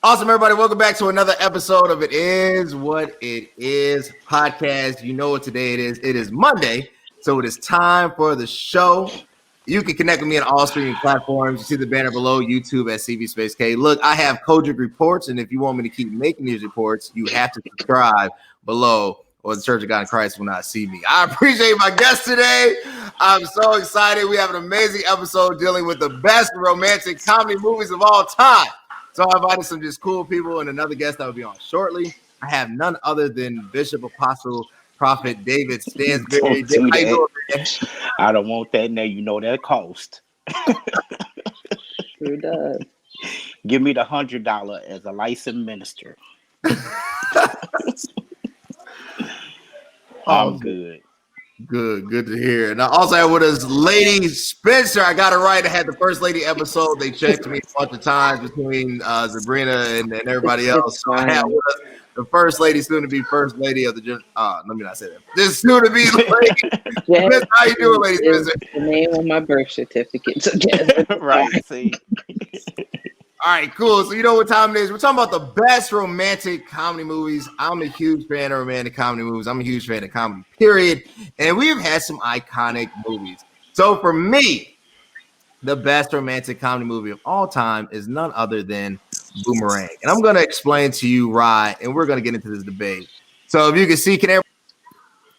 Awesome, everybody. Welcome back to another episode of It Is What It Is podcast. You know what today it is. It is Monday, so it is time for the show. You can connect with me on all streaming platforms. You see the banner below, YouTube at CV Space K. Look, I have Kojic reports, and if you want me to keep making these reports, you have to subscribe below, or the Church of God in Christ will not see me. I appreciate my guest today. I'm so excited. We have an amazing episode dealing with the best romantic comedy movies of all time. So I invited some just cool people and another guest that will be on shortly. I have none other than Bishop Apostle Prophet David Stansberry. Don't do How you that. doing, man? I don't want that name. You know that cost. Who does? Give me the $100 as a licensed minister. I'm good. Good to hear. And I also have with us Lady Spencer. I got it right. I had the First Lady episode. They checked me a bunch of times between Sabrina and everybody else. So I have with us the First Lady, soon to be First Lady of the let me not say that. This soon to be Lady. Yes, How you doing, Lady Spencer? the name on my birth certificate. So Jasmine, Right. See. All right, cool. So you know what time it is. We're talking about the best romantic comedy movies. I'm a huge fan of romantic comedy movies. I'm a huge fan of comedy, period. And we've had some iconic movies. So for me, the best romantic comedy movie of all time is none other than Boomerang. And I'm going to explain to you why, and we're going to get into this debate. So if you can see,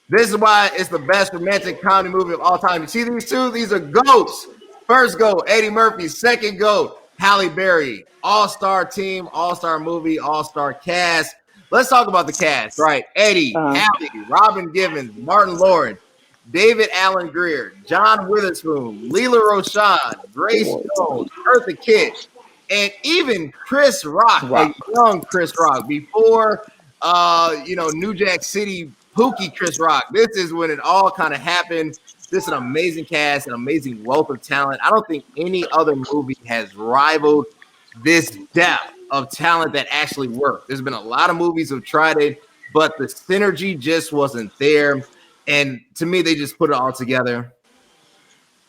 this is why it's the best romantic comedy movie of all time. You see these two? These are GOATs. First GOAT, Eddie Murphy. Second GOAT, Halle Berry. All-star team, all-star movie, all-star cast. Let's talk about the cast, right? Eddie, Halle, Robin Givens, Martin Lawrence, David Alan Grier, John Witherspoon, Leela Roshan, Grace Jones, Eartha Kitt, and even Chris Rock, like young Chris Rock, before New Jack City Pookie Chris Rock. This is when it all kind of happened. This is an amazing cast, an amazing wealth of talent. I don't think any other movie has rivaled this depth of talent that actually worked. There's been a lot of movies who've tried it, but the synergy just wasn't there. And to me, they just put it all together.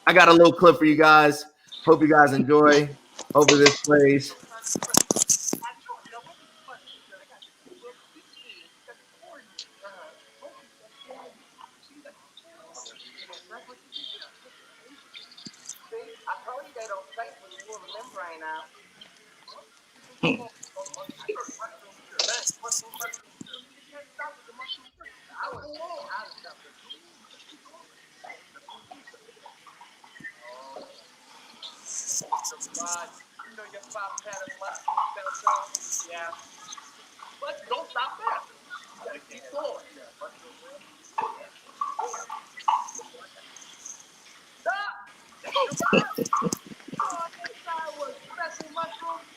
I got a little clip for you guys. Hope you guys enjoy. Hopefully this plays. But don't stop there. You gotta keep going. Stop! Oh, this guy was pressing mushrooms.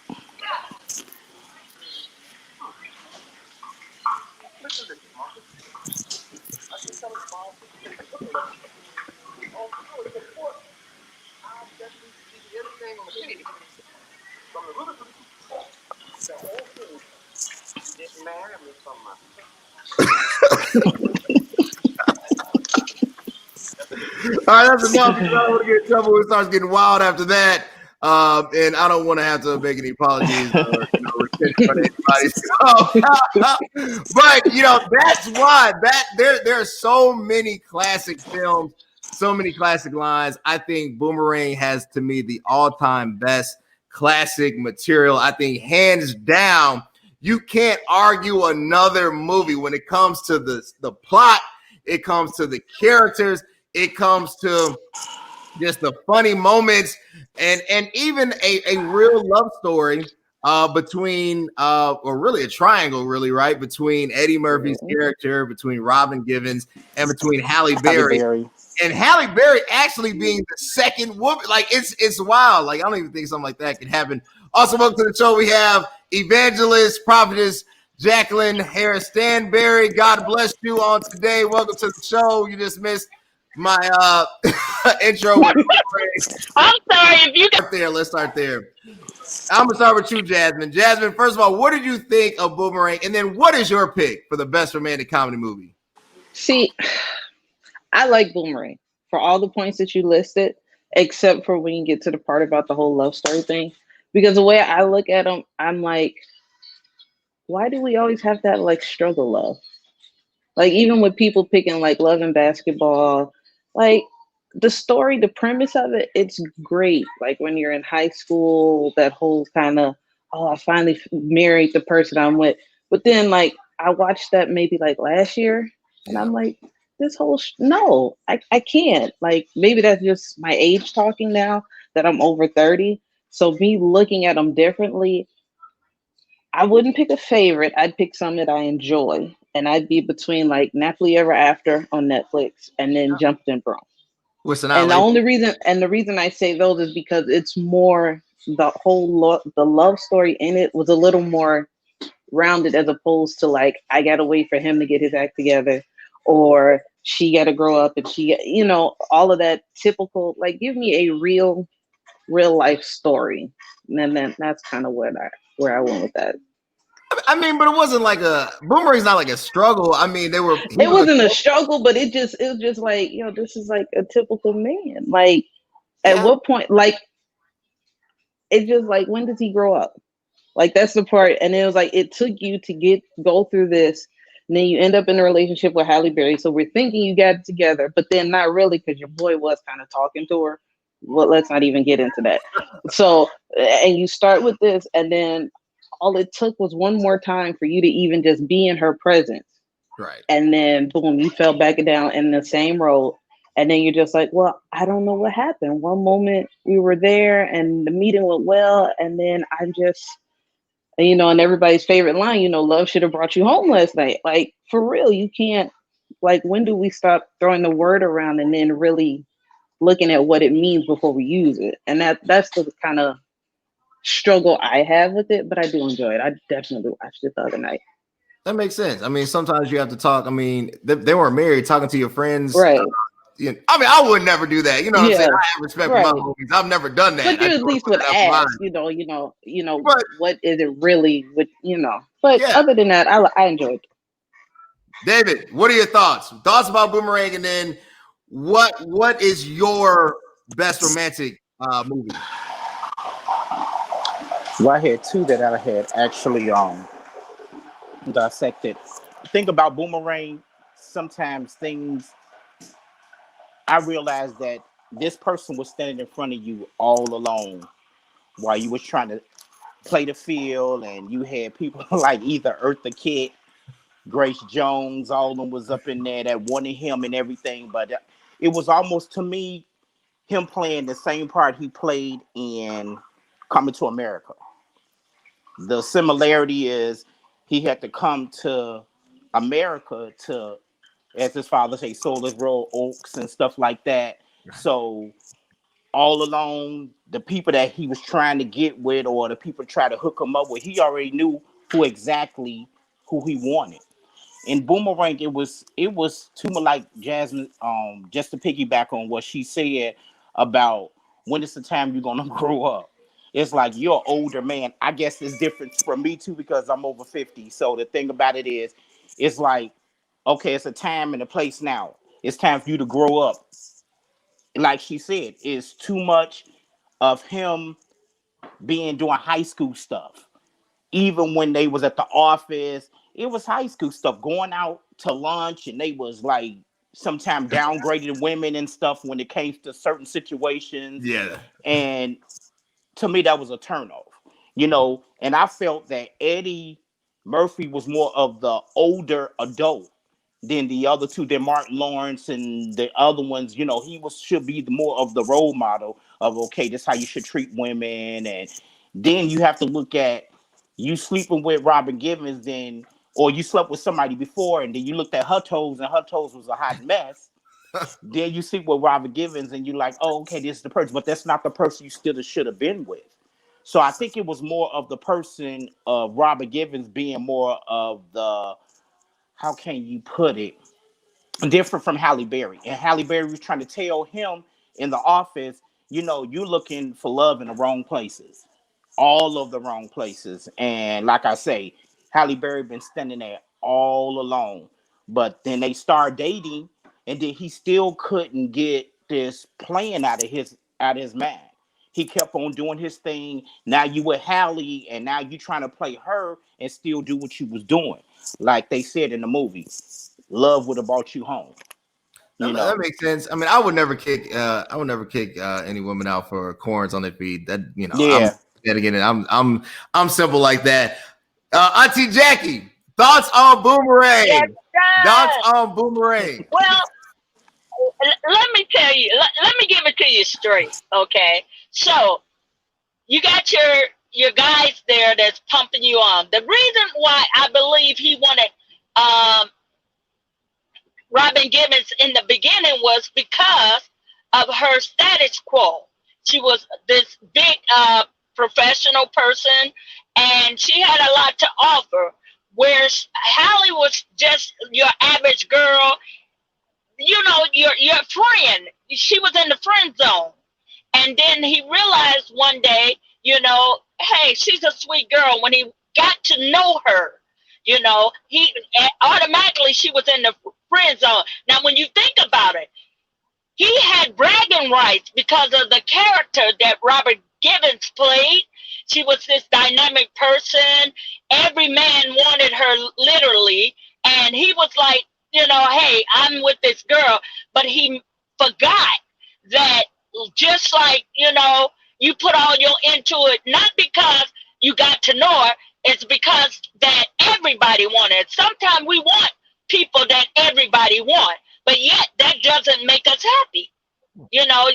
Yeah. Listen to this, Marcus. I can tell his mom. Oh, no, it's important. I'll definitely see everything on the city. From the river to the whole thing. Didn't marry me from my. All right, that's enough. I don't want to get in trouble. It starts getting wild after that. And I don't want to have to make any apologies or anybody. But that's why there are so many classic films, so many classic lines. I think Boomerang has, to me, the all-time best classic material. I think hands down, you can't argue another movie when it comes to the plot. It comes to the characters. It comes to just the funny moments and even a real love story between or really a triangle, really, right? Between Eddie Murphy's character, between Robin Givens, and between Halle Berry. And Halle Berry actually being the second woman. Like it's wild. Like I don't even think something like that could happen. Also, welcome to the show. We have evangelist, prophetess Jacqueline Harris-Standberry. God bless you on today. Welcome to the show. You just missed my intro. I'm sorry if you start there. Let's start there. I'm gonna start with you, Jasmine. Jasmine, first of all, what did you think of Boomerang? And then what is your pick for the best romantic comedy movie? see, I like Boomerang for all the points that you listed, except for when you get to the part about the whole love story thing. Because the way I look at them, I'm like, why do we always have that like struggle love? Like even with people picking like Love and Basketball, like the story, the premise of it, it's great. Like when you're in high school, that whole kind of, oh, I finally married the person I'm with. But then like I watched that maybe like last year, and Yeah. I'm like, this whole no, I can't. Like maybe that's just my age talking now that I'm over 30. So me looking at them differently, I wouldn't pick a favorite. I'd pick some that I enjoy, and I'd be between like Napoli Ever After on Netflix and then Jumped in Bro. What's not And like? the reason I say those is because it's more the love story in it was a little more rounded as opposed to like I gotta wait for him to get his act together, or she gotta grow up and all of that typical. Like give me a real life story, and then that's kind of where I went with that. I mean, but it wasn't like Boomerang's not like a struggle. I mean, he It was a wasn't a struggle, but it was just like, this is like a typical man. Like at yeah. what point, like it's just like when does he grow up? Like that's the part, and it was like it took you to go through this, and then you end up in a relationship with Halle Berry. So we're thinking you got it together, but then not really because your boy was kind of talking to her. Well, let's not even get into that. So, and you start with this, and then all it took was one more time for you to even just be in her presence. Right. And then boom, you fell back down in the same road. And then you're just like, well, I don't know what happened. One moment we were there and the meeting went well, and then I'm just, and everybody's favorite line, love should have brought you home last night. Like for real, you can't. Like when do we stop throwing the word around and then really looking at what it means before we use it? And that's the kind of struggle I have with it, but I do enjoy it. I definitely watched it the other night. That makes sense. I mean, sometimes you have to talk. I mean, they weren't married, talking to your friends. Right. I mean, I would never do that. You know what I'm Yeah. saying? I have respect for my Right. homies. I've never done that. But you I at do least it would for that line. ask, But what is it really But yeah, other than that, I enjoyed it. David, what are your thoughts? Thoughts about Boomerang, and then what is your best romantic movie? Well, I had two that I had actually dissected. Think about Boomerang. Sometimes things I realized that this person was standing in front of you all along while you was trying to play the field, and you had people like either Eartha Kitt, Grace Jones, all of them was up in there that wanted him and everything. But it was almost to me him playing the same part he played in Coming to America. The similarity is he had to come to America to, as his father say, sow his royal oaks and stuff like that. So all along, the people that he was trying to get with, or the people try to hook him up with, he already knew who he wanted. In Boomerang, it was too much like Jasmine. Just to piggyback on what she said about when is the time you're gonna grow up. It's like you're an older man. I guess it's different for me too because I'm over 50. So the thing about it is, it's like, okay, it's a time and a place now. It's time for you to grow up. Like she said, it's too much of him being doing high school stuff. Even when they was at the office, it was high school stuff. Going out to lunch, and they was like sometimes downgraded women and stuff when it came to certain situations. Yeah. And to me, that was a turnoff. And I felt that Eddie Murphy was more of the older adult than the other two, than Martin Lawrence and the other ones. He should be more of the role model of, okay, this is how you should treat women. And then you have to look at you sleeping with Robin Givens, then, or you slept with somebody before, and then you looked at her toes, and her toes was a hot mess. Then you sleep with Robin Givens, and you're like, oh, okay, this is the person, but that's not the person you still should have been with. So I think it was more of the person of Robin Givens being more of the, how can you put it, different from Halle Berry. And Halle Berry was trying to tell him in the office, you're looking for love in the wrong places, all of the wrong places. And like I say, Halle Berry been standing there all along. But then they start dating, and then he still couldn't get this plan out of his mind. he kept on doing his thing. Now you with Hallie, and now you trying to play her and still do what you was doing. Like they said in the movie, love would have brought you home. You That know, makes sense. I mean, I would never kick any woman out for corns on their feet. That I'm yeah. yet again. I'm simple like that. Auntie Jackie, thoughts on Yes, Boomerang? Thoughts sir. on Boomerang? Well, let me tell you. Let me give it to you straight, okay? So you got your guys there that's pumping you on. The reason why I believe he wanted um, Robin Gibbons in the beginning was because of her status quo. She was this big professional person, and she had a lot to offer. Whereas Hallie was just your average girl, your friend. She was in the friend zone. And then he realized one day, hey, she's a sweet girl. When he got to know her, he automatically she was in the friend zone. Now, when you think about it, he had bragging rights because of the character that Robert Gibbons played. She was this dynamic person. Every man wanted her literally. And he was like, hey, I'm with this girl. But he forgot that just like, you put all your into it, not because you got to know her, it's because that everybody wanted. Sometimes we want people that everybody want, but yet that doesn't make us happy.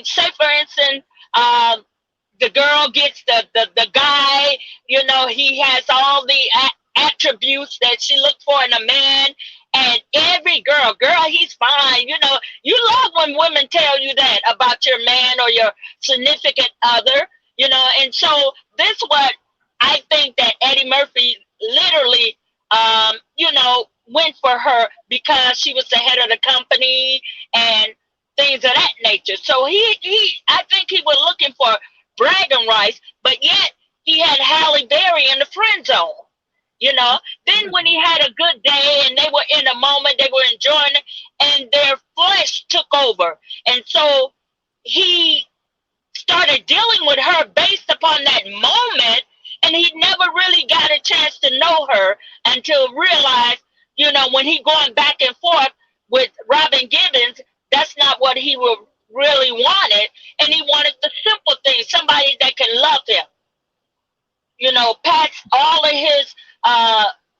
Say for instance, the girl gets the guy, he has all the attributes that she looked for in a man. And every girl, he's fine. You love when women tell you that about your man or your significant other, and so this what I think that Eddie Murphy literally, went for her because she was the head of the company and things of that nature. So I think he was looking for bragging rights, but yet he had Halle Berry in the friend zone. Then when he had a good day and they were in a moment, they were enjoying it, and their flesh took over. And so he started dealing with her based upon that moment, and he never really got a chance to know her until realized, when he going back and forth with Robin Gibbons, that's not what he really wanted. And he wanted the simple things, somebody that can love him, past all of his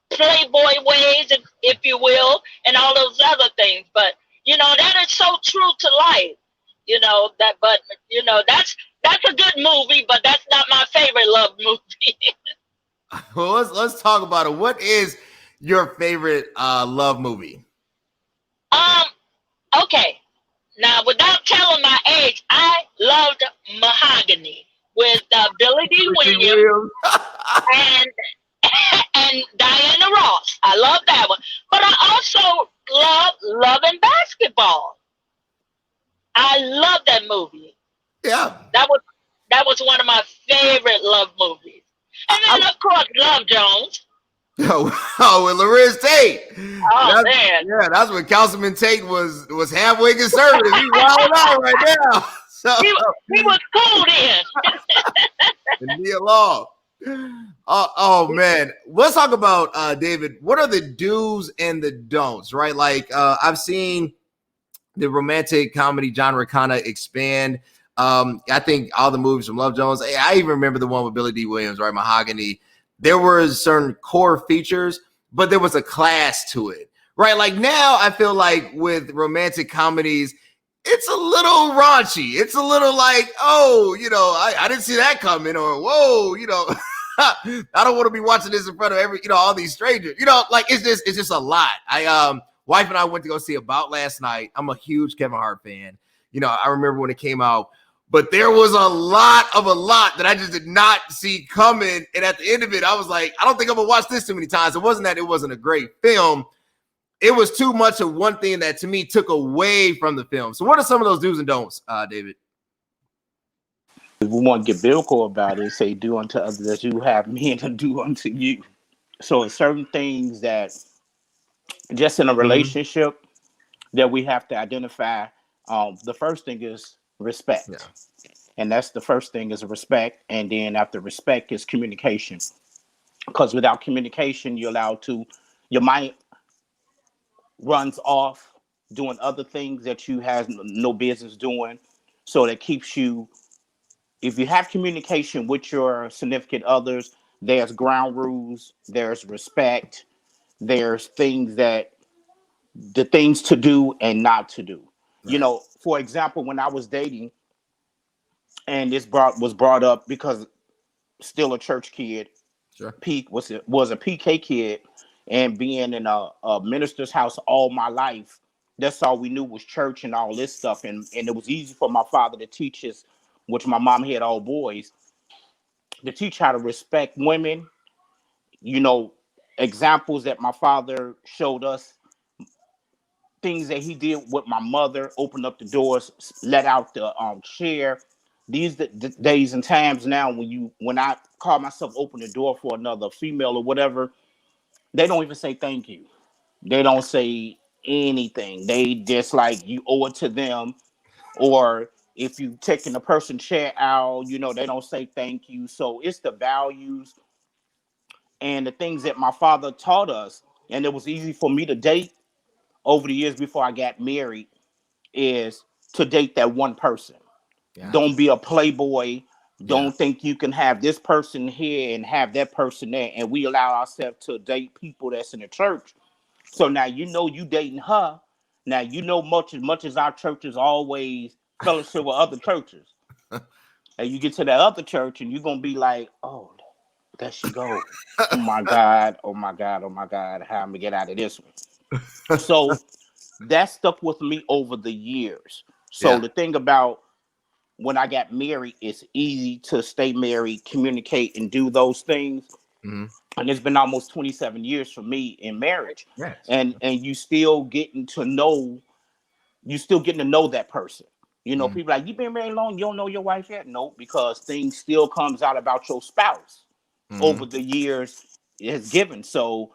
playboy ways, if you will, and all those other things. But that is so true to life. That's a good movie, but that's not my favorite love movie. Well, let's talk about it. What is your favorite love movie? Okay. Now, without telling my age, I loved Mahogany with Billy D. Williams and and Diana Ross. I love that one. But I also love Love and Basketball. I love that movie. Yeah. That was one of my favorite love movies. And then of course Love Jones. With Lorenz Tate. Oh man. Yeah, that's when Councilman Tate was halfway conservative. He's wilding out right now. So he was cool then. and Nia Long. Oh man. Let's talk about David. What are the do's and the don'ts, right? Like I've seen the romantic comedy genre kind of expand. I think all the movies from Love Jones, I even remember the one with Billy D. Williams, right? Mahogany. There were certain core features, but there was a class to it, right? Like now I feel like with romantic comedies, it's a little raunchy. It's a little like, oh, I didn't see that coming, or whoa, I don't want to be watching this in front of all these strangers. Like it's just a lot. Wife and I went to go see About last night. I'm a huge Kevin Hart fan. I remember when it came out, but there was a lot that I just did not see coming. And at the end of it, I was like, I don't think I'm gonna watch this too many times. It wasn't that it wasn't a great film. It was too much of one thing that to me took away from the film. So what are some of those do's and don'ts, David? If we want to get biblical about it, say, do unto others as you have men to do unto you. So it's certain things that just in a relationship that we have to identify. The first thing is respect. Yeah. And that's the first thing is respect. And then after respect is communication. Because without communication, your mind runs off doing other things that you have no business doing. So that keeps you, if you have communication with your significant others, there's ground rules, there's respect, there's the things to do and not to do. Right. For example, when I was dating, and was brought up because still a church kid, Sure. was a PK kid, and being in a minister's house all my life, that's all we knew was church and all this stuff, and it was easy for my father to teach us, which my mom had all boys, to teach how to respect women. You know, examples that my father showed us, things that he did with my mother, opened up the doors, let out the chair. These the days and times now when I call myself open the door for another female or whatever, they don't even say thank you. They don't say anything. They just like you owe it to them. Or if you taking the person's chair out, they don't say thank you. So it's the values and the things that my father taught us. And it was easy for me to date over the years before I got married, is to date that one person. Gotcha. Don't be a playboy. Yeah. Don't think you can have this person here and have that person there. And we allow ourselves to date people that's in the church. So now you dating her. Now much as our churches always fellowship with other churches. And you get to that other church and you're gonna be like, oh, there she go. Oh my God, oh my God, oh my God, how am I gonna get out of this one? So that stuck with me over the years. So Yeah. the thing about when I got married, it's easy to stay married, communicate, and do those things. Hmm. And it's been almost 27 years for me in marriage. Yes. And you still getting to know that person. Hmm. People like, you been married long, you don't know your wife yet? No, because things still comes out about your spouse Hmm. over the years it has given. So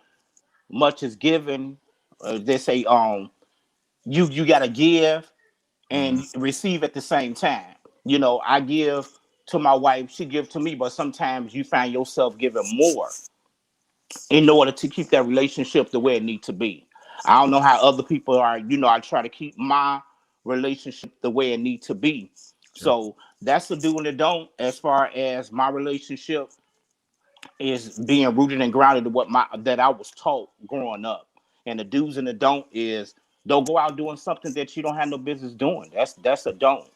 much is given. They say you gotta give Hmm. and receive at the same time. I give to my wife, she give to me, but sometimes you find yourself giving more in order to keep that relationship the way it needs to be. I don't know how other people are. I try to keep my relationship the way it needs to be. Sure. So that's the do and the don't as far as my relationship is being rooted and grounded in that I was taught growing up. And the do's and the don't is don't go out doing something that you don't have no business doing. That's a don't. Sure.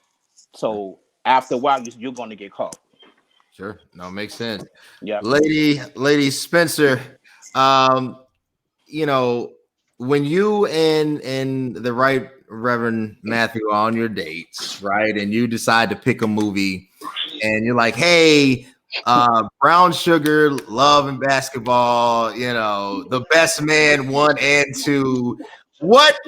So after a while, you're going to get caught. Sure. No, makes sense. Yep. Lady Spencer, um, you know, when you and the right Reverend Matthew are on your dates, right, and you decide to pick a movie, and you're like, hey, Brown Sugar, Love and Basketball, The Best Man 1 and 2. What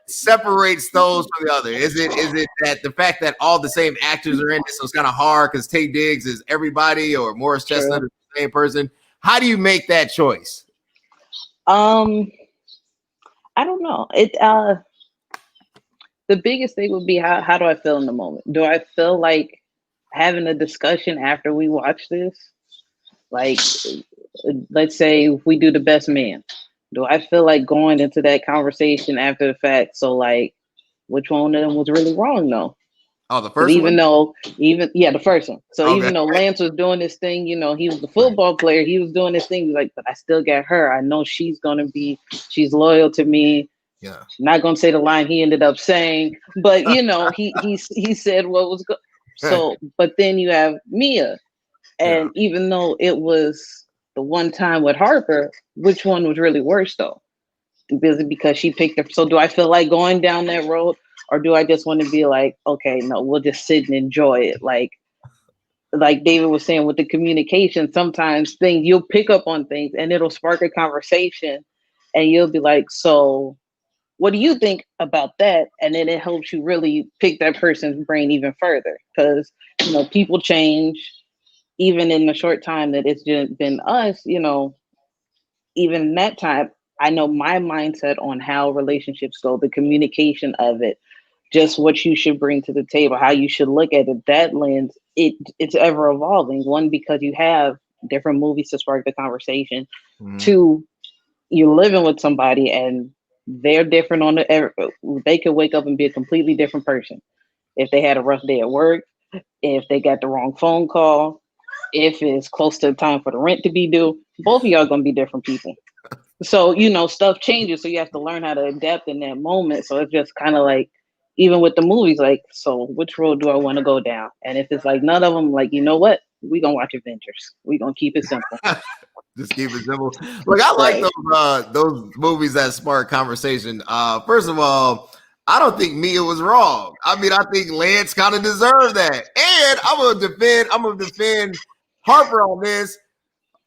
separates those from the other? Is it that the fact that all the same actors are in it, so it's kind of hard because Tay Diggs is everybody, or Morris Chestnut True. is the same person? How do you make that choice? Um, I don't know. The biggest thing would be how do I feel in the moment? Do I feel like having a discussion after we watch this? Like, let's say if we do The Best Man, do I feel like going into that conversation after the fact? So, like, which one of them was really wrong, though? Oh, the Because first one? the first one. So Okay. even though Lance was doing this thing, he was the football player, he was doing this thing. He's like, but I still got her. I know she's loyal to me. Yeah. Not gonna say the line he ended up saying, but he said what was good. So, but then you have Mia, Yeah. and even though it was the one time with Harper, which one was really worse though? Because she picked her. So do I feel like going down that road, or do I just want to be like, okay, no, we'll just sit and enjoy it? Like David was saying with the communication, sometimes things you'll pick up on things and it'll spark a conversation, and you'll be like, so what do you think about that? And then it helps you really pick that person's brain even further, because people change even in the short time that it's just been us. Even in that time, I know my mindset on how relationships go, the communication of it, just what you should bring to the table, how you should look at it. That lens, it's ever evolving. One, because you have different movies to spark the conversation. Mhm. Two, you're living with somebody and they're different on they could wake up and be a completely different person if they had a rough day at work, if they got the wrong phone call, if it's close to the time for the rent to be due. Both of y'all gonna be different people. So, stuff changes. So you have to learn how to adapt in that moment. So it's just kind of like, even with the movies, like, so which road do I want to go down? And if it's like none of them, like, you know what? We gonna watch Avengers. We gonna keep it simple. Just keep it simple. Look, I like those movies that spark conversation. First of all, I don't think Mia was wrong. I mean, I think Lance kind of deserved that. And I'm gonna defend Harper on this.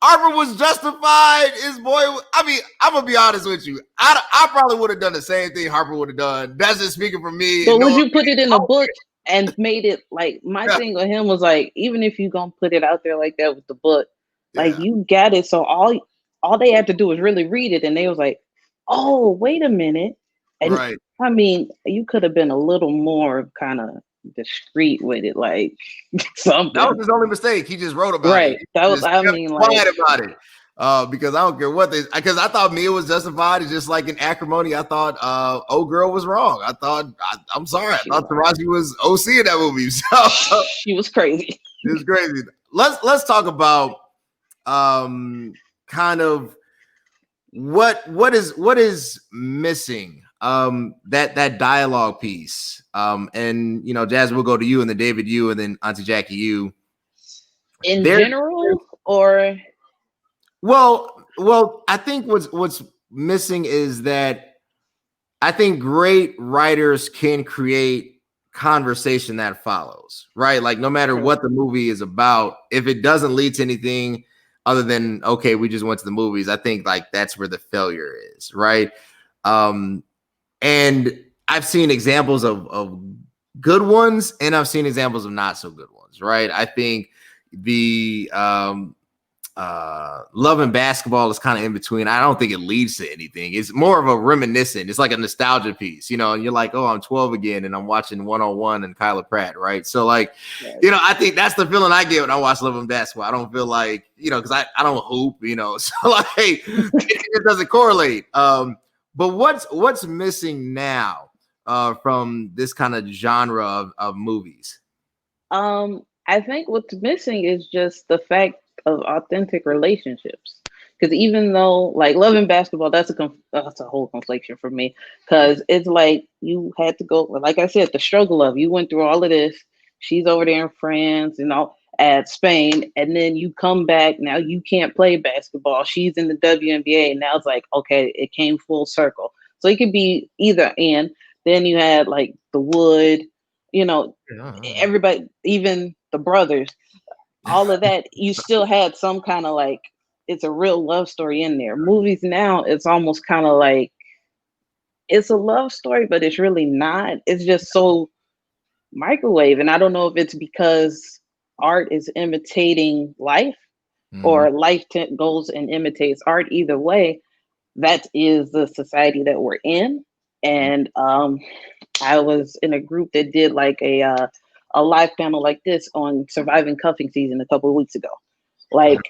Harper was justified. His boy. I mean, I'm gonna be honest with you. I probably would have done the same thing Harper would have done. That's just speaking for me. But would you put it in a book and made it like, my thing with him was like, even if you gonna put it out there like that with the book, like, you got it. So all they had to do was really read it, and they was like, oh, wait a minute. And right. I mean, you could have been a little more kind of discreet with it, like something. That was his only mistake. He just wrote about it. That was, I mean, like, quiet about it. Because I don't care what they, because I thought Mia was justified. It's just like in Acrimony, I thought old girl was wrong. I'm sorry. I thought Taraji was OC in that movie. So she was crazy. It was crazy. Let's talk about kind of what is missing. That dialogue piece. And Jazz, we'll go to you, and then David, you, and then Auntie Jackie, you. In general, or well, I think what's missing is that I think great writers can create conversation that follows, right? Like, no matter what the movie is about, if it doesn't lead to anything other than, okay, we just went to the movies, I think like that's where the failure is, right? And I've seen examples of good ones, and I've seen examples of not so good ones, right? I think the Love and Basketball is kind of in between. I don't think it leads to anything. It's more of a reminiscent. It's like a nostalgia piece, and you're like, oh, I'm 12 again, and I'm watching 101 and Kyla Pratt, right? So like, I think that's the feeling I get when I watch Love and Basketball. I don't feel like, because I don't hoop, so like it doesn't correlate. But what's missing now from this kind of genre of movies? I think what's missing is just the fact of authentic relationships. Because even though, like, Love and Basketball, that's a whole confliction for me. Because it's like you had to go, like I said, the struggle of, you went through all of this. She's over there in France and all at Spain, and then you come back. Now you can't play basketball. She's in the WNBA, and now it's like, okay, it came full circle. So it could be either and. Then you had like the Wood, everybody, even the brothers, all of that. You still had some kind of like, it's a real love story in there. Movies now, it's almost kind of like it's a love story, but it's really not. It's just so microwave. And I don't know if it's because art is imitating life, or life goes and imitates art. Either way, that is the society that we're in. And I was in a group that did like a live panel like this on surviving cuffing season a couple of weeks ago. Like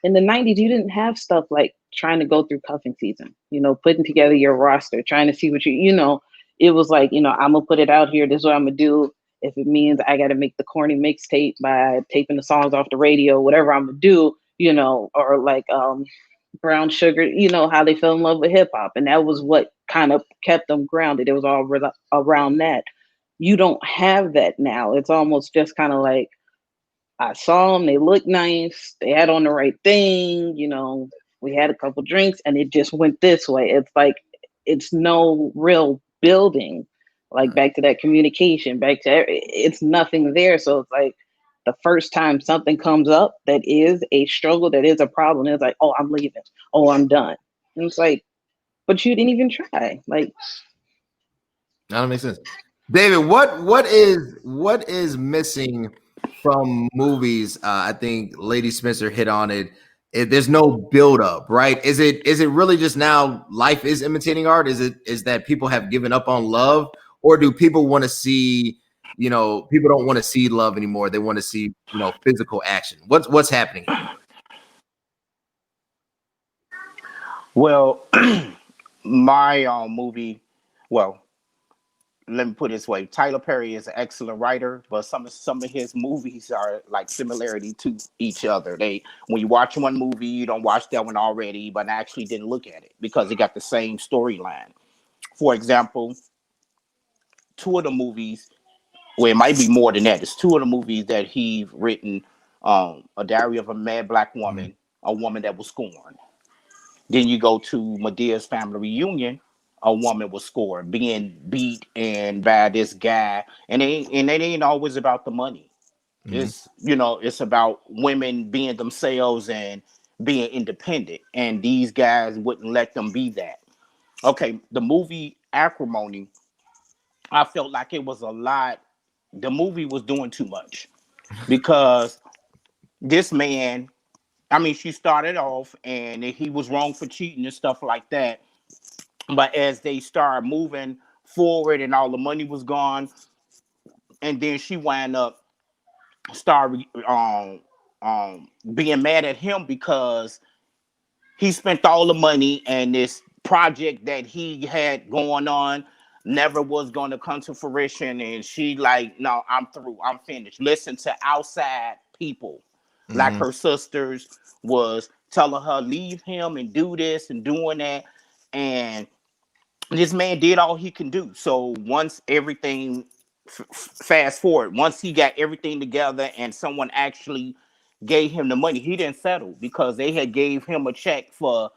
in the 90s, you didn't have stuff like trying to go through cuffing season, putting together your roster, trying to see what it was like, I'm gonna put it out here. This is what I'm gonna do. If it means I got to make the corny mixtape by taping the songs off the radio, whatever I'm gonna do, or like Brown Sugar, how they fell in love with hip hop. And that was what kind of kept them grounded. It was all around that. You don't have that now. It's almost just kind of like, I saw them, they looked nice, they had on the right thing, we had a couple drinks and it just went this way. It's like, it's no real building, like back to that communication, it's nothing there. So it's like, the first time something comes up that is a struggle, that is a problem, it's like, oh, I'm leaving. Oh, I'm done. And it's like, but you didn't even try. Like, that makes sense. David, what is missing from movies? I think Lady Spencer hit on it. There's no build up, right? Is it really just now life is imitating art? Is that people have given up on love, or do people want to see, people don't want to see love anymore? They want to see, physical action. What's happening here? Well, my movie, well, let me put it this way: Tyler Perry is an excellent writer, but some of his movies are like similarity to each other. When you watch one movie, you don't watch that one already, but I actually didn't look at it because it got the same storyline. For example, two of the movies, well, it might be more than that. It's two of the movies that he's written: A Diary of a Mad Black Woman, a woman that was scorned. Then you go to Medea's Family Reunion. A woman was scored, being beat and by this guy, and it ain't always about the money. It's about women being themselves and being independent, and these guys wouldn't let them be that. Okay, the movie Acrimony, I felt like it was a lot. The movie was doing too much because this man, I mean, she started off and he was wrong for cheating and stuff like that. But as they started moving forward and all the money was gone, and then she wound up started being mad at him because he spent all the money and this project that he had going on never was going to come to fruition. And she like, no, I'm through. I'm finished. Listen to outside people like her sisters was telling her leave him and do this and doing that. And this man did all he can do. So once everything, fast forward, once he got everything together and someone actually gave him the money, he didn't settle because they had gave him a check for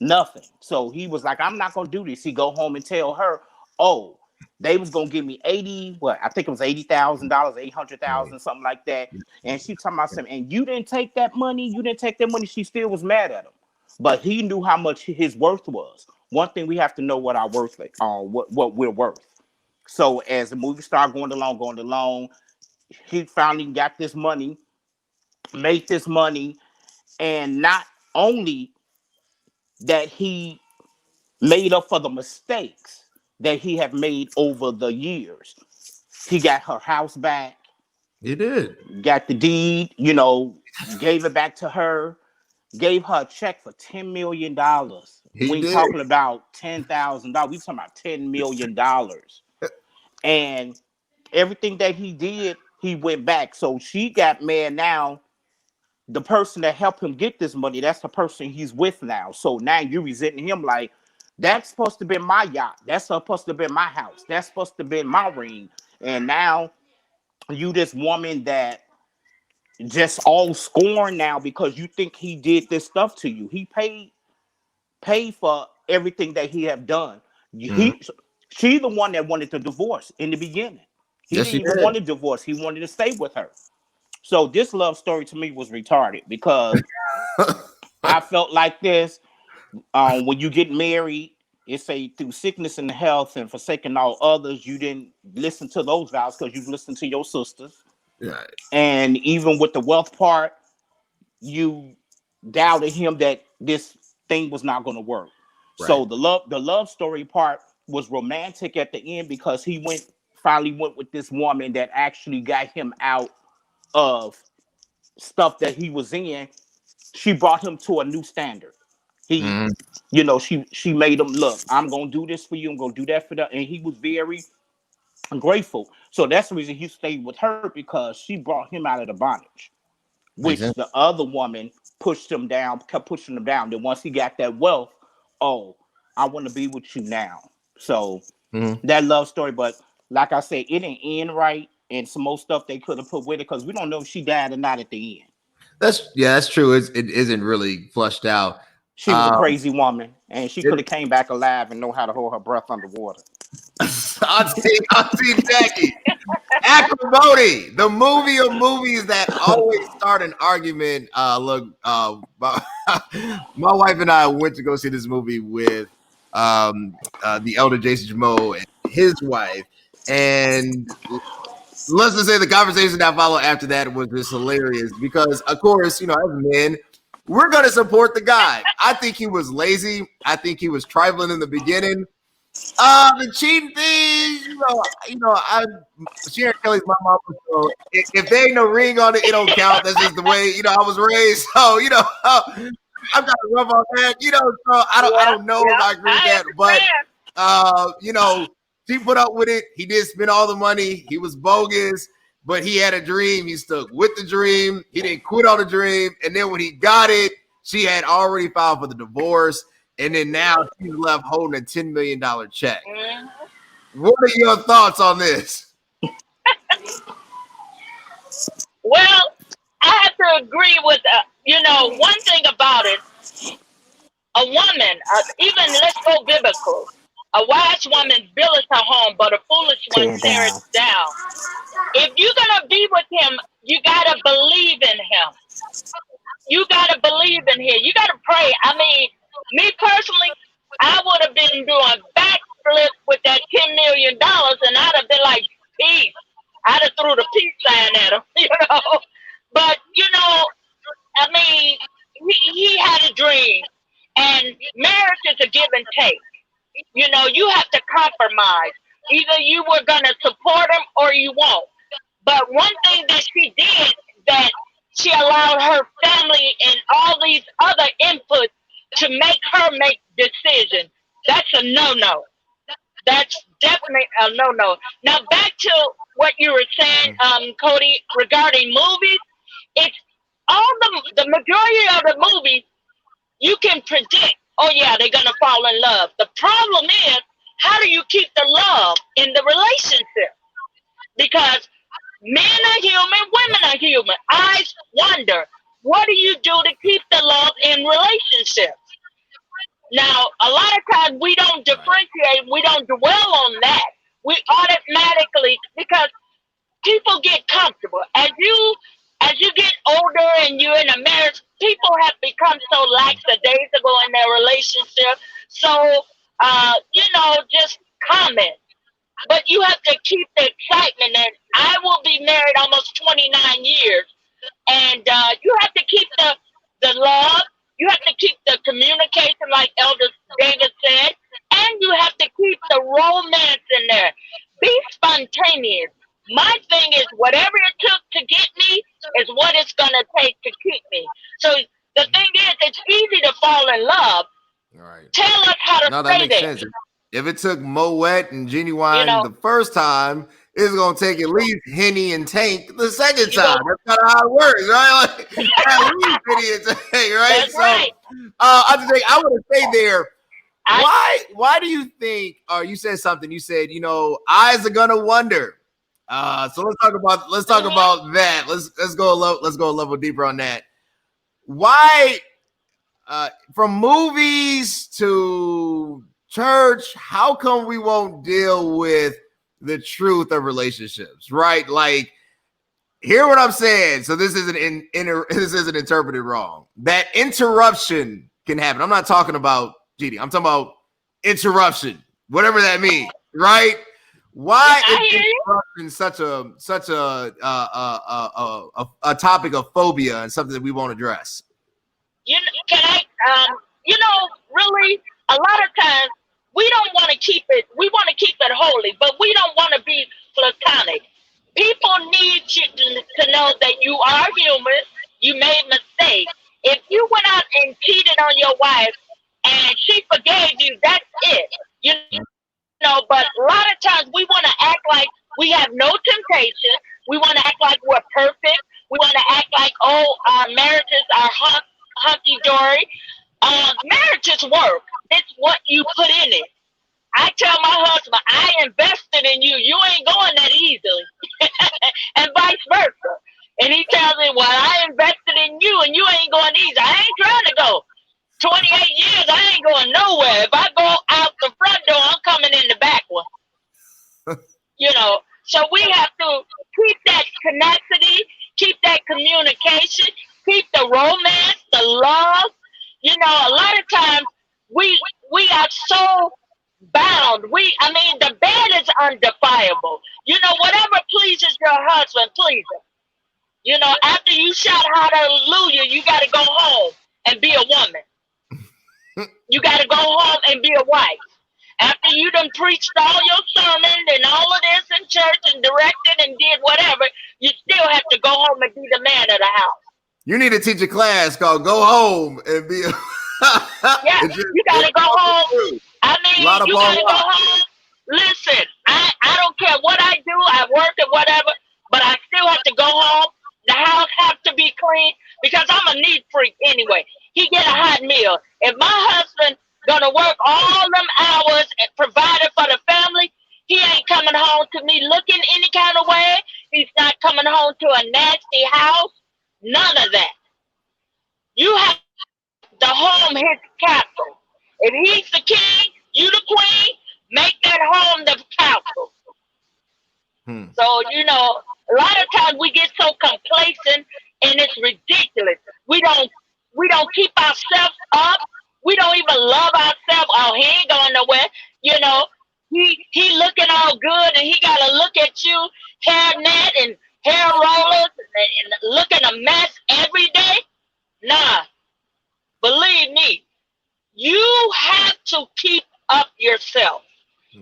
nothing. So he was like, I'm not gonna do this. He go home and tell her, oh, they was gonna give me 80, what I think it was $80,000, 800,000, something like that. And she talking about something, and you didn't take that money, she still was mad at him. But he knew how much his worth was. One thing we have to know what our worth, what we're worth. So as the movie started going along, he finally got this money, made this money, and not only that he made up for the mistakes that he had made over the years. He got her house back. He did. Got the deed, gave it back to her, gave her a check for $10 million. We ain't talking about $10,000. We talking about $10 million. And everything that he did, he went back. So she got mad now. The person that helped him get this money, that's the person he's with now. So now you're resenting him like, that's supposed to be my yacht. That's supposed to be my house. That's supposed to be my ring. And now you this woman that just all scorn now because you think he did this stuff to you. He paid for everything that he have done. She the one that wanted the divorce in the beginning. He didn't even want a divorce. He wanted to stay with her. So this love story to me was retarded because I felt like this. When you get married, it say through sickness and health and forsaking all others, you didn't listen to those vows because you listened to your sisters. Right. And even with the wealth part, you doubted him that this thing was not going to work. Right. So the love story part was romantic at the end because he finally went with this woman that actually got him out of stuff that he was in. She brought him to a new standard. He, she made him, look, I'm gonna do this for you, I'm gonna do that for that, and he was very grateful. So that's the reason he stayed with her, because she brought him out of the bondage, which the other woman pushed him down, kept pushing him down. Then once he got that wealth, oh, I want to be with you now. So that love story, but like I said, it didn't end right, and some more stuff they could have put with it because we don't know if she died or not at the end. That's true. It isn't really flushed out. She was a crazy woman, and she could have came back alive and know how to hold her breath underwater. Auntie Jackie, Acrimony, the movie of movies that always start an argument. Look, my wife and I went to go see this movie with the elder Jason Jameau and his wife, and let's just say the conversation that followed after that was just hilarious because, of course, as men, we're going to support the guy. I think he was lazy. I think he was trifling in the beginning. The cheating thing, I Sharon Kelly's my mama. So if there ain't no ring on it, it don't count. That's just the way I was raised. So I'm got to rub on that. So I don't know if I agree with that, but she put up with it. He did spend all the money. He was bogus, but he had a dream. He stuck with the dream. He didn't quit on the dream. And then when he got it, she had already filed for the divorce. And then now she's left holding a $10 million check. What are your thoughts on this? Well, I have to agree with, one thing about it. A woman, even let's go biblical. A wise woman buildeth her home, but a foolish one tears down. If you're going to be with him, you got to believe in him. You got to believe in him. You got to pray. I mean, me personally, I would have been doing backflip with that $10 million, and I'd have been like, peace. I'd have threw the peace sign at him, But, I mean, he had a dream, and marriage is a give and take. You have to compromise. Either you were going to support him or you won't. But one thing that she did, that she allowed her family and all these other inputs to make her make decisions. That's a no-no. That's definitely a no-no. Now back to what you were saying, Cody, regarding movies. It's all the majority of the movies you can predict. Oh yeah, they're gonna fall in love. The problem is, how do you keep the love in the relationship? Because men are human, women are human. I wonder, what do you do to keep the love in relationships? Now, a lot of times we don't differentiate, we don't dwell on that. We automatically, because people get comfortable. As you get older and you're in a marriage, people have become so lackadaisical in their relationship. So, just comment. But you have to keep the excitement. And I will be married almost 29 years. And you have to keep the love. You have to keep the communication, like Elder David said. And you have to keep the romance in there. Be spontaneous. My thing is, whatever it took to get me is what it's going to take to keep me. So the thing is, it's easy to fall in love. Right. Tell us how to that say makes that. sense. If it took Moet and Genuine the first time, it's going to take at least Henny and Tank the second time. That's kind of how it works, right? Like, at least Henny and Tank, right? That's right. I want to say there, why do you think, or you said something, you said, eyes are going to wonder. So let's talk about that. Let's go a level deeper on that. Why, from movies to church, how come we won't deal with the truth of relationships, right? Like, hear what I'm saying. So this isn't interpreted wrong. That interruption can happen. I'm not talking about cheating. I'm talking about interruption, whatever that means, right? Why is interruption such a topic of phobia and something that we won't address? Really, a lot of times we don't want to keep it. We want to keep it holy, but we don't want to be platonic. People need you to know that you are human. You made mistakes. If you went out and cheated on your wife and she forgave you, that's it. But a lot of times we want to act like we have no temptation. We want to act like we're perfect. We want to act like, our marriages are hunky-dory. Marriages work. It's what you put in it. I tell my husband, I invested in you. You ain't going that easily. And vice versa. And he tells me, well, I invested in you and you ain't going easy. I ain't trying to go. 28 years, I ain't going nowhere. If I go out the front door, I'm coming in the back one. So we have to keep that tenacity, keep that communication, keep the romance, the love. A lot of times we are so bound. The bed is undefiable. Whatever pleases your husband, please him. After you shout hallelujah, you got to go home and be a woman. You got to go home and be a wife. After you done preached all your sermons and all of this in church and directed and did whatever, you still have to go home and be the man of the house. You need to teach a class called "Go Home and Be." Yeah, you gotta go home. I mean, you gotta go home. Listen, I don't care what I do. I work and whatever, but I still have to go home. The house have to be clean because I'm a neat freak anyway. He get a hot meal. If my husband gonna work all them hours and provided for the family, he ain't coming home to me looking any kind of way. He's not coming home to a nasty house. None of that. You have the home his castle. If he's the king, you the queen, make that home the castle. So, you know, a lot of times we get so complacent and it's ridiculous. We don't keep ourselves up. We don't even love ourselves. Oh, he ain't going nowhere. You know, he looking all good and he gotta look at you, hairnet and hair rollers and looking a mess every day. Nah, believe me, you have to keep up yourself.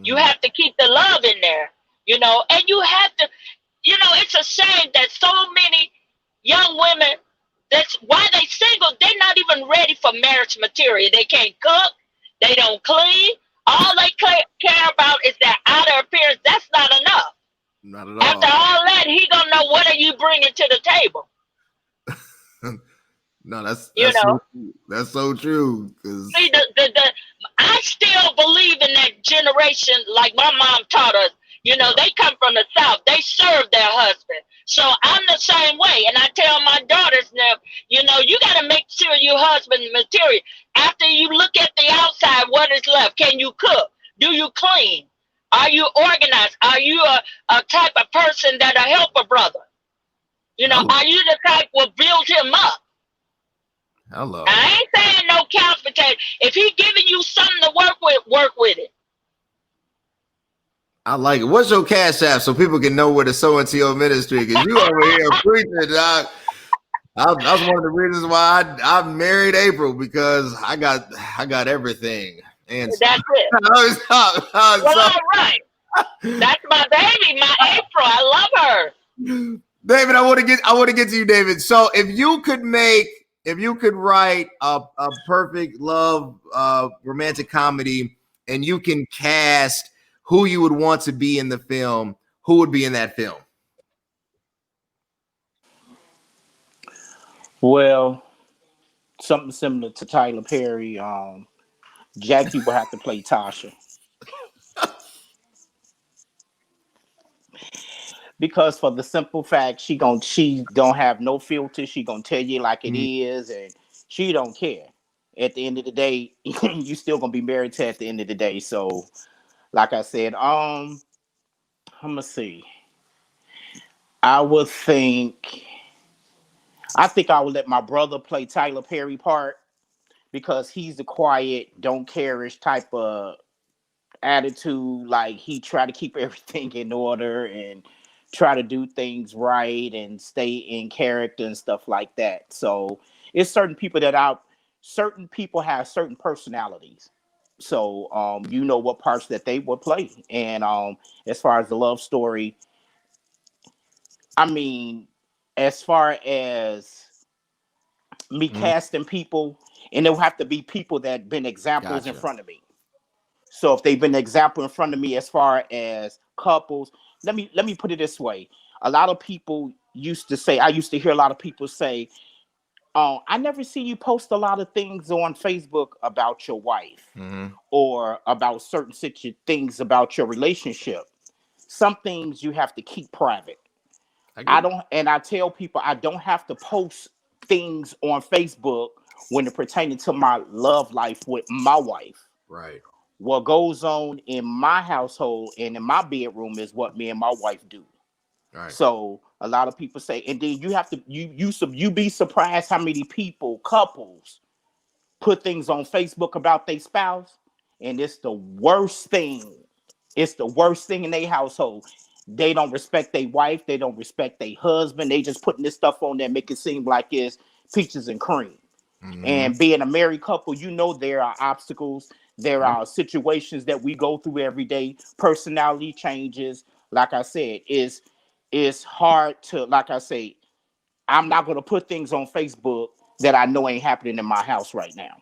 You have to keep the love in there, you know, and you have to, you know, it's a shame that so many young women, that's why they single, they're not even ready for marriage material. They can't cook, they don't clean. All they care about is their outer appearance. That's not enough. Not at all. After all that, he gonna know what are you bringing to the table. No, that's so true. See, I still believe in that generation, like my mom taught us. You know, they come from the South. They serve their husband. So I'm the same way. And I tell my daughters now, you know, you got to make sure your husband material. After you look at the outside, what is left? Can you cook? Do you clean? Are you organized? Are you a type of person that'll help a brother? You know, are you the type will build him up? Hello. I ain't saying no couch potato. If he giving you something to work with it. I like it. What's your cash app so people can know where to sow into your ministry? Because you over here preaching, dog. That's one of the reasons why I married April, because I got everything. And that's it. Well, all right. That's my baby, my April. I love her. David, I want to get to you, David. So if you could write a perfect love romantic comedy and you can cast who you would want to be in the film, who would be in that film? Well, something similar to Tyler Perry. Jackie will have to play Tasha. Because for the simple fact, she don't have no filter. She gonna tell you like it is, and she don't care. At the end of the day, you still gonna be married to her at the end of the day. So, like I said, I'm gonna see. I think I would let my brother play Tyler Perry part, because he's the quiet, don't care-ish type of attitude. Like, he try to keep everything in order and try to do things right and stay in character and stuff like that. So it's certain people certain people have certain personalities. So you know what parts that they would play. And as far as the love story, I mean, as far as me casting people, and it'll have to be people that been examples in front of me. So if they've been an example in front of me as far as couples, let me put it this way. A lot of people used to say, I used to hear a lot of people say, I never see you post a lot of things on Facebook about your wife or about certain things about your relationship. Some things you have to keep private. I tell people I don't have to post things on Facebook when it pertaining to my love life with my wife. Right. What goes on in my household and in my bedroom is what me and my wife do. Right. So a lot of people say, and then you have to you be surprised how many couples put things on Facebook about their spouse, and it's the worst thing. It's the worst thing in their household. They don't respect their wife. They don't respect their husband. They just putting this stuff on there, make it seem like it's peaches and cream. And being a married couple, you know there are obstacles. There are situations that we go through every day. Personality changes. Like I said, it's hard to, like I say, I'm not going to put things on Facebook that I know ain't happening in my house right now.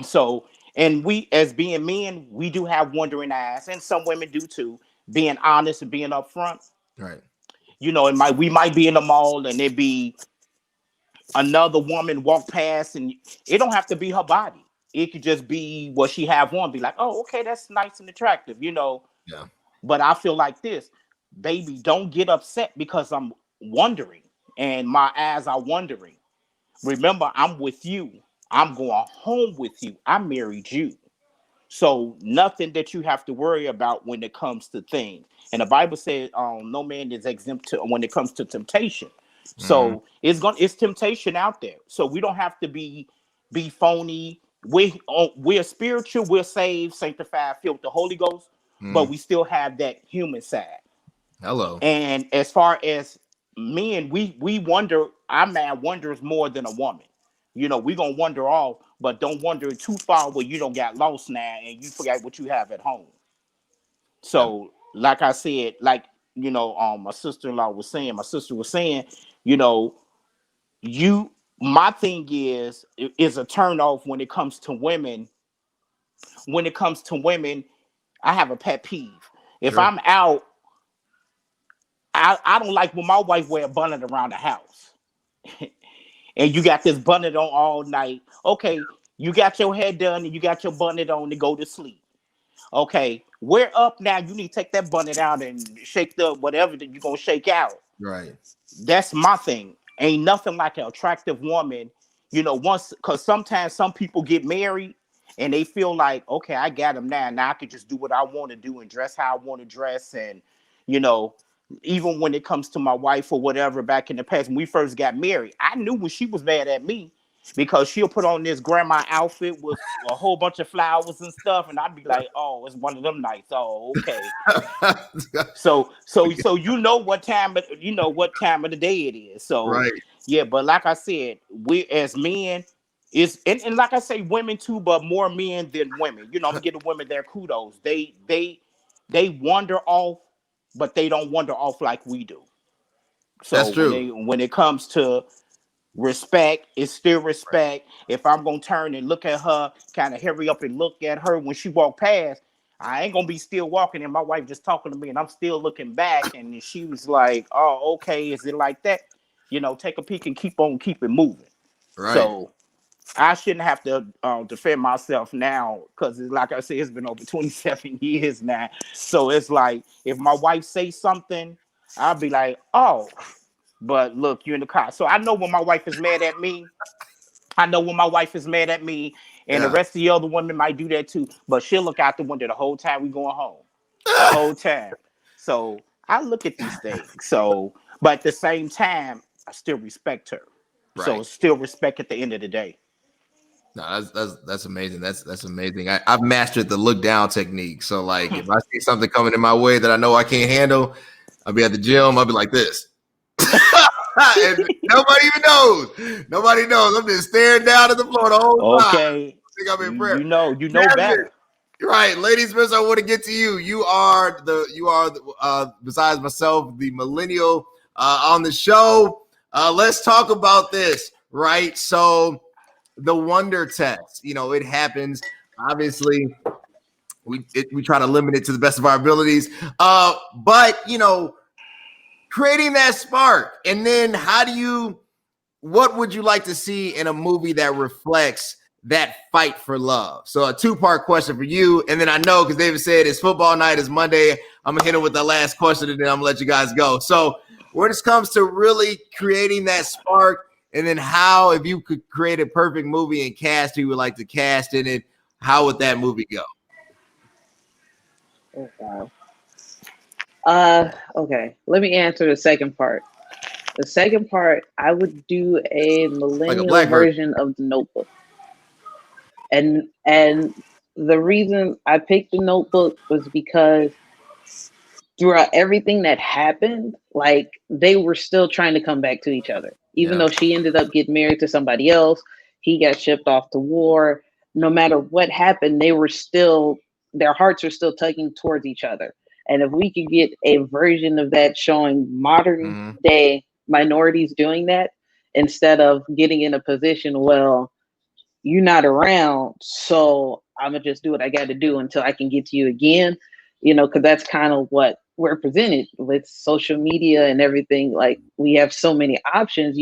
So, and we, as being men, we do have wandering eyes, and some women do too. Being honest and being upfront, Right. we might be in the mall and there be another woman walk past, and it don't have to be her body. It could just be what she have on. Be like, oh, okay, that's nice and attractive, Yeah. But I feel like this, baby, don't get upset because I'm wondering and my eyes are wondering. Remember, I'm with you. I'm going home with you. I married you. So nothing that you have to worry about when it comes to things. And the Bible said, no man is exempt to when it comes to temptation. Mhm. So it's temptation out there. So we don't have to be phony. We're spiritual, we're saved, sanctified, filled with the Holy Ghost, but Mhm. we still have that human side. Hello. And as far as men, we wonder, our man wonders more than a woman. We gonna wander off, but don't wander too far where you don't get lost now and you forget what you have at home. Yep. So, like I said, my sister-in-law was saying, my sister was saying, you know, you my thing is a turn off when it comes to women. When it comes to women, I have a pet peeve. If Sure. I'm out, I don't like when my wife wear a bonnet around the house. And you got this bonnet on all night. Okay, you got your head done and you got your bonnet on to go to sleep. Okay, we're up now. You need to take that bonnet out and shake the whatever that you're gonna shake out. Right. That's my thing. Ain't nothing like an attractive woman, once, because sometimes some people get married and they feel like, okay, I got him now. Now I can just do what I want to do and dress how I want to dress. And, you know, even when it comes to my wife or whatever, back in the past, when we first got married, I knew when she was mad at me because she'll put on this grandma outfit with a whole bunch of flowers and stuff. And I'd be like, oh, it's one of them nights. Oh, okay. So what time of the day it is. So Right. yeah, but like I said, we as men and like I say, women too, but more men than women. I'm giving women their kudos. They wander off, but they don't wander off like we do. So That's when true. it comes to respect, it's still Right. respect. If I'm gonna turn and look at her, kind of hurry up and look at her when she walk past, I ain't gonna be still walking and my wife just talking to me and I'm still looking back and she was like, oh, okay, is it like that? Take a peek and keep it moving. Right. So I shouldn't have to defend myself now because, like I said, it's been over 27 years now. So it's like if my wife say something, I'll be like, oh, but look, you're in the car. So I know when my wife is mad at me. I know when my wife is mad at me, and the Yeah. rest of the other women might do that too. But she'll look out the window the whole time we going home, the whole time. So I look at these things. So, but at the same time, I still respect her. So Right. still respect at the end of the day. No, that's amazing. That's amazing. I've mastered the look down technique. So like if I see something coming in my way that I know I can't handle, I'll be at the gym, I'll be like this. And nobody even knows. Nobody knows. I'm just staring down at the floor the whole time. I Okay, think I'm in prayer. you know Jasmine, better. right, Lady Spencer, I want to get to you. You are besides myself, the millennial on the show. Let's talk about this, right? So the wonder test, it happens. Obviously, we try to limit it to the best of our abilities. But creating that spark, and then what would you like to see in a movie that reflects that fight for love? So a two-part question for you, and then I know because David said it's football night, it's Monday. I'm gonna hit him with the last question, and then I'm gonna let you guys go. So when it comes to really creating that spark, and then how, if you could create a perfect movie and cast who you would like to cast in it, how would that movie go? Oh, wow. Okay. Let me answer the second part. The second part, I would do a Like a millennial black version, version of the Notebook, and the reason I picked the Notebook was because throughout everything that happened, like they were still trying to come back to each other, even yeah, though she ended up getting married to somebody else. He got shipped off to war. no matter what happened, their hearts are still tugging towards each other. And if we could get a version of that showing modern Mm-hmm. day minorities doing that, instead of getting in a position, well, you're not around, so I'm gonna just do what I got to do until I can get to you again, because that's kind of what we're presented with social media and everything. Like, we have so many options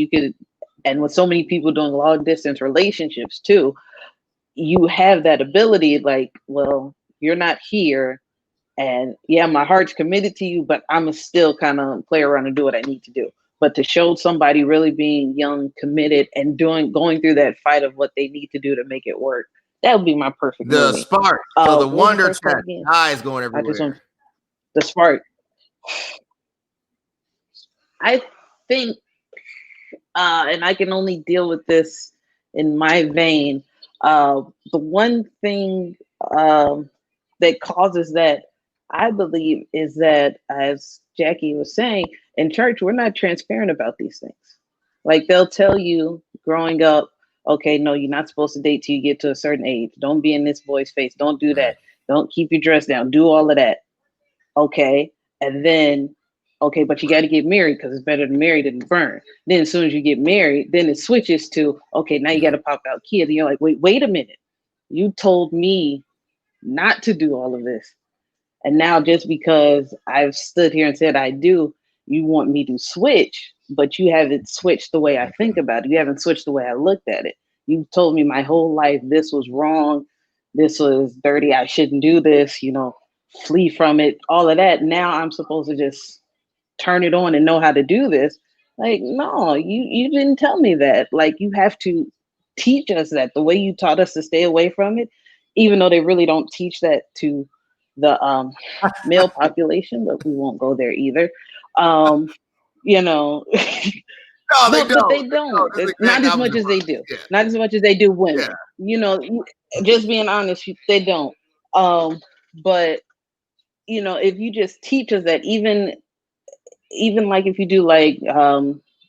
and with so many people doing long distance relationships too, you have that ability, like, well, you're not here, and yeah, my heart's committed to you, but I'm still kind of play around and do what I need to do. But to show somebody really being young, committed, and going through that fight of what they need to do to make it work, that would be my perfect The movie. spark. So the What was the wonder first part test. again? Eyes going I just want everywhere. the spark. I think, and I can only deal with this in my vein. The one thing that causes that, I believe, is that, as Jackie was saying, in church, we're not transparent about these things. Like, they'll tell you growing up, okay, no, you're not supposed to date till you get to a certain age. Don't be in this boy's face. Don't do that. Right. Don't keep your dress down. Do all of that. Okay. And then, okay, but you got to get married because it's better to marry than to burn. Then as soon as you get married, then it switches to, okay, now you got to pop out kids. And you're like, wait a minute. You told me not to do all of this. And now, just because I've stood here and said I do, you want me to switch, but you haven't switched the way I think about it. You haven't switched the way I looked at it. You told me my whole life this was wrong, this was dirty, I shouldn't do this, flee from it, all of that. Now I'm supposed to just turn it on and know how to do this. Like, no, you didn't tell me that. Like, you have to teach us that the way you taught us to stay away from it, even though they really don't teach that to the male population, but we won't go there either. You know, No, they no, but don't. they They don't. don't. That's the Not exact as much opposite as they word. do. Yeah. Not as much as they do Yeah. women. Just being honest, they don't. But if you just teach us that, even like if you do like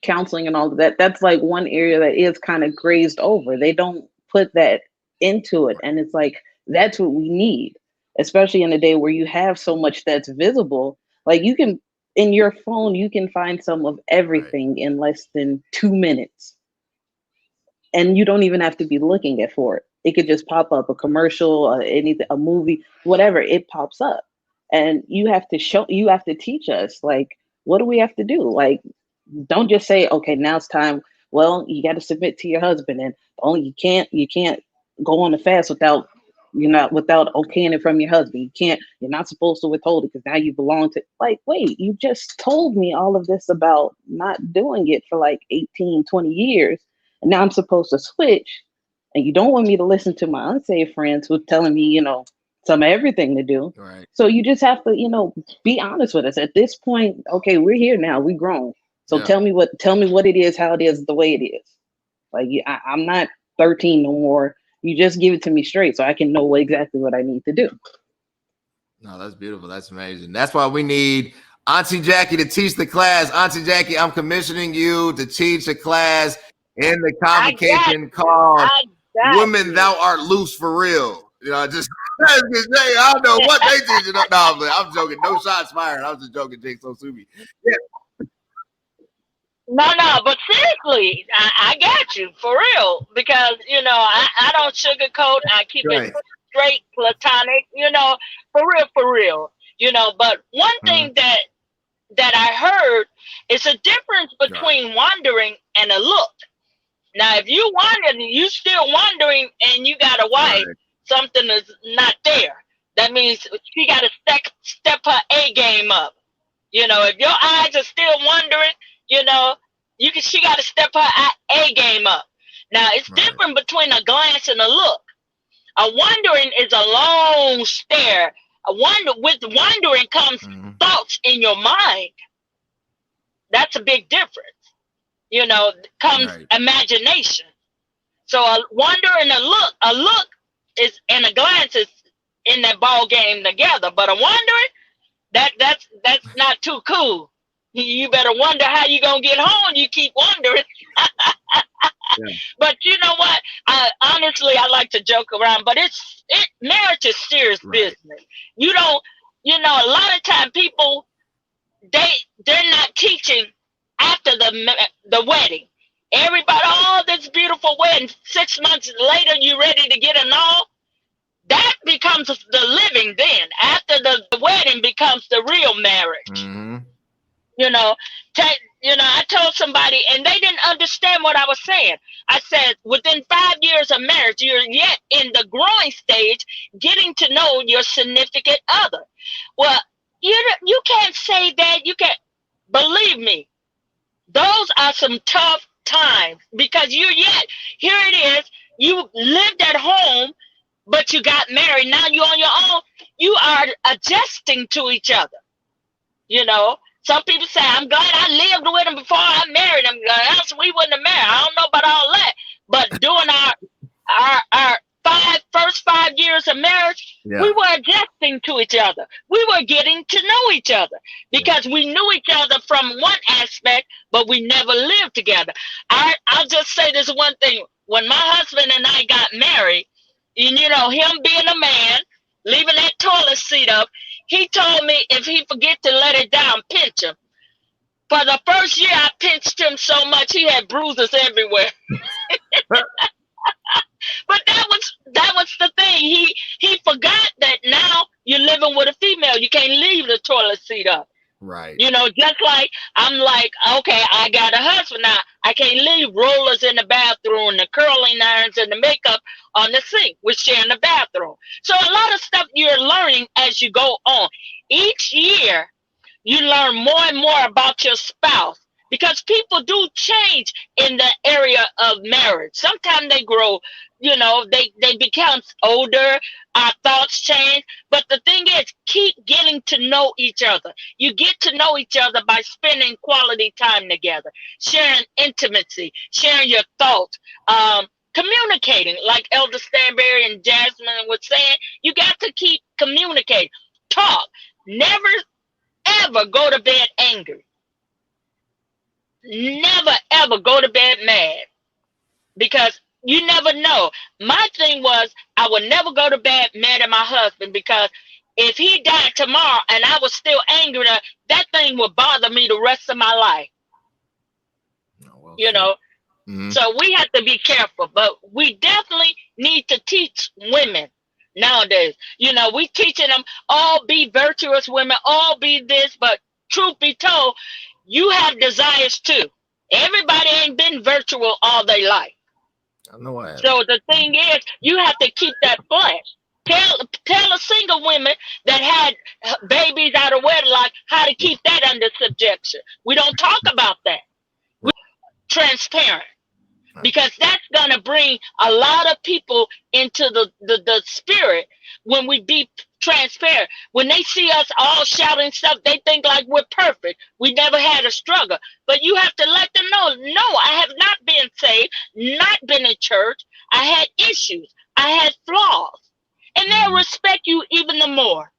counseling and all of that, that's like one area that is kind of grazed over. They don't put that into it, and it's like, that's what we need, especially in a day where you have so much that's visible. Like, you can, in your phone, you can find some of Right. everything in less than 2 minutes, and you don't even have to be looking at for it. It could just pop up, a commercial, anything, a movie, whatever, it pops up. And you have to teach us, like, what do we have to do? Like, don't just say, okay, now it's time. Well, you got to submit to your husband, and only you can't go on a fast without okaying it from your husband. You're not supposed to withhold it because now you belong to, like, wait, you just told me all of this about not doing it for like 18, 20 years. And now I'm supposed to switch. And you don't want me to listen to my unsaved friends who are telling me, some of everything to do. Right. So you just have to, be honest with us at this point. Okay, we're here now. We grown. So Yeah. tell me what it is, how it is, the way it is. Like, I'm not 13 no more. You just give it to me straight so I can know exactly what I need to do. No, that's beautiful. That's amazing. That's why we need Auntie Jackie to teach the class. Auntie Jackie, I'm commissioning you to teach a class in the convocation called I got Women, you. Thou Art Loose for Real. I don't know what they teach. No, I'm joking. No shots fired. I was just joking, Jake. So sue me. Yeah. No, but seriously, I got you for real because I don't sugarcoat. I keep it Right. straight, platonic. For real. But one thing that I heard is a difference between wandering and a look. Now, if you wandering, you still wandering, and you got a wife, something is not there. That means she got to step her A game up. If your eyes are still wandering, she got to step her A game up. Now, it's different between a glance and a look. A wandering is a long stare. With wandering comes thoughts in your mind. That's a big difference. Comes imagination. So a wonder and a look is, and a glance is in that ball game together. But a wandering, that's not too cool. You better wonder how you gonna get home. You keep wondering. But you know what? Honestly, I like to joke around, but marriage is serious business. You don't, a lot of time people they're not teaching after the wedding. Everybody, oh, this beautiful wedding. 6 months later, you ready to get annul? That becomes the living then. After the wedding becomes the real marriage. Mm-hmm. I told somebody and they didn't understand what I was saying. I said, within 5 years of marriage, you're yet in the growing stage, getting to know your significant other. Well, you can't say that. You can't. Believe me, those are some tough times because here it is. You lived at home, but you got married. Now you're on your own. You are adjusting to each other. Some people say, I'm glad I lived with him before I married him. Else we wouldn't have married. I don't know about all that. But during our first 5 years of marriage, we were adjusting to each other. We were getting to know each other because we knew each other from one aspect, but we never lived together. I'll just say this one thing. When my husband and I got married, and him being a man, leaving that toilet seat up, he told me if he forget to let it down, pinch him. For the first year, I pinched him so much he had bruises everywhere. But that was the thing. He forgot that now you're living with a female. You can't leave the toilet seat up. Right. Just like I'm like, okay, I got a husband now. I can't leave rollers in the bathroom, the curling irons, and the makeup on the sink. We're sharing the bathroom. So a lot of stuff you're learning as you go on. Each year, you learn more and more about your spouse because people do change in the area of marriage. Sometimes they grow, they become older. Our thoughts change. But the thing is, keep getting to know each other. You get to know each other by spending quality time together, sharing intimacy, sharing your thoughts, communicating. Like Elder Stanberry and Jasmine was saying, you got to keep communicating. Talk. Never, ever go to bed angry. Never, ever go to bed mad. Because you never know. My thing was I would never go to bed mad at my husband because if he died tomorrow and I was still angry, that thing would bother me the rest of my life. Mm-hmm. So we have to be careful. But we definitely need to teach women nowadays. We teaching them all be virtuous women, all be this. But truth be told, you have desires too. Everybody ain't been virtual all their life. I know I have. So the thing is, you have to keep that flesh. Tell a single woman that had babies out of wedlock how to keep that under subjection. We don't talk about that. We're transparent because that's going to bring a lot of people into the spirit when we be transparent. When they see us all shouting stuff, they think like we're perfect. We never had a struggle. But you have to let them know, no, I have not been saved, not been in church. I had issues. I had flaws. And they'll respect you even the more.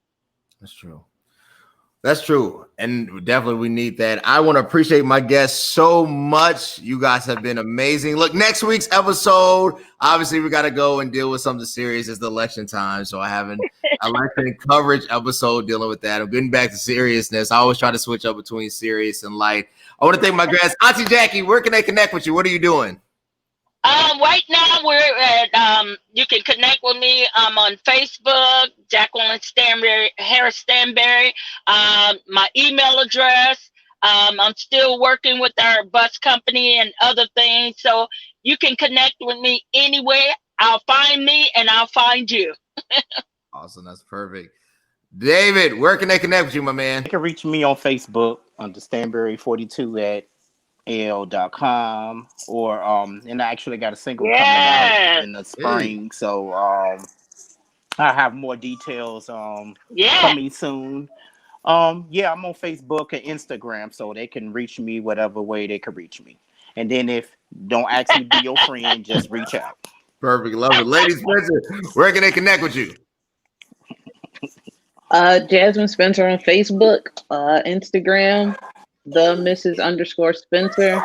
That's true. That's true. And definitely we need that. I want to appreciate my guests so much. You guys have been amazing. Look, next week's episode, obviously we got to go and deal with something serious. It's the election time. So I have an election coverage episode dealing with that. I'm getting back to seriousness. I always try to switch up between serious and light. I want to thank my guests. Auntie Jackie, where can they connect with you? What are you doing? Right now we're at you can connect with me on Facebook, Jacqueline Harris-Standberry. My email address. I'm still working with our bus company and other things, so you can connect with me anywhere. I'll find me and I'll find you. Awesome, that's perfect. David, where can they connect with you, my man? They can reach me on Facebook under Stanberry42 at l.com or and I actually got a single coming out in the spring, so I have more details coming soon. I'm on Facebook and Instagram, so they can reach me whatever way they can reach me. And then if don't ask me to be your friend, just reach out. Perfect, love it. Lady Spencer, where can they connect with you? Jasmine Spencer on Facebook, Instagram, the Mrs. _Spencer.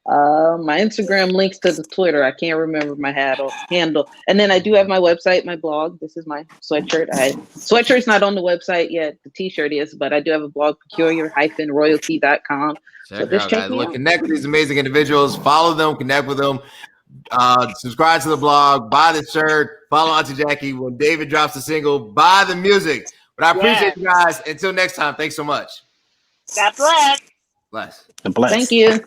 My Instagram links to the Twitter. I can't remember my handle. And then I do have my website, my blog. This is my sweatshirt. Sweatshirt's not on the website yet. The t-shirt is, but I do have a blog, peculiar-royalty.com. So just check me out. Connect with these amazing individuals. Follow them. Connect with them. Subscribe to the blog. Buy the shirt. Follow Auntie Jackie. When David drops the single, buy the music. But I appreciate you guys. Until next time, thanks so much. God bless. Bless. The bless. Thank you.